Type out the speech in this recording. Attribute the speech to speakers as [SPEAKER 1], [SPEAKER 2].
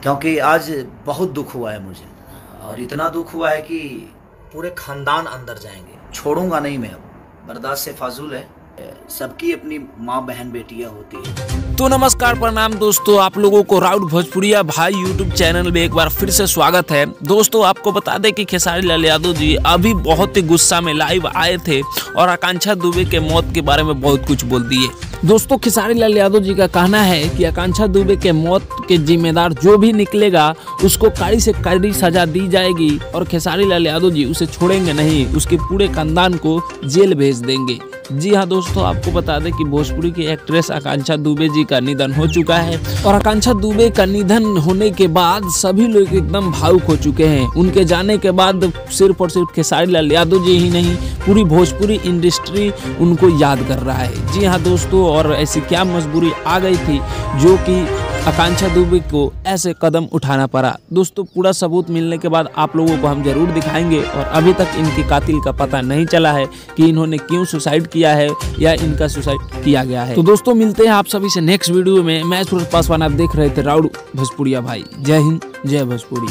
[SPEAKER 1] क्योंकि आज बहुत दुख हुआ है मुझे, और इतना दुख हुआ है कि पूरे खानदान अंदर जाएंगे। छोड़ूंगा नहीं मैं, अब बर्दाश्त से फाजुल है। सबकी अपनी माँ बहन बेटियां होती है।
[SPEAKER 2] तो नमस्कार प्रणाम दोस्तों, आप लोगों को राउत भोजपुरिया भाई यूट्यूब चैनल में एक बार फिर से स्वागत है। दोस्तों आपको बता दें कि खेसारी लाल यादव जी अभी बहुत ही गुस्सा में लाइव आए थे और आकांक्षा दुबे के मौत के बारे में बहुत कुछ बोल दिए। दोस्तों खेसारी लाल यादव जी का कहना है कि आकांक्षा दुबे के मौत के जिम्मेदार जो भी निकलेगा उसको कड़ी से कड़ी सजा दी जाएगी और खेसारी लाल यादव जी उसे छोड़ेंगे नहीं, उसके पूरे खानदान को जेल भेज देंगे। जी हाँ दोस्तों, आपको बता दें कि भोजपुरी की एक्ट्रेस आकांक्षा दुबे जी का निधन हो चुका है और आकांक्षा दुबे का निधन होने के बाद सभी लोग एकदम भावुक हो चुके हैं। उनके जाने के बाद सिर्फ और सिर्फ खेसारी लाल यादव जी ही नहीं, पूरी भोजपुरी इंडस्ट्री उनको याद कर रहा है। जी हाँ दोस्तों, और ऐसी क्या मजबूरी आ गई थी जो कि आकांक्षा दुबे को ऐसे कदम उठाना पड़ा। दोस्तों पूरा सबूत मिलने के बाद आप लोगों को हम जरूर दिखाएंगे, और अभी तक इनके कातिल का पता नहीं चला है कि इन्होंने क्यों सुसाइड किया है या इनका सुसाइड किया गया है। तो दोस्तों मिलते हैं आप सभी से नेक्स्ट वीडियो में। मैं सूरज पासवान, आप देख रहे थे राउत भोजपुरिया भाई। जय हिंद, जय भोजपुरी।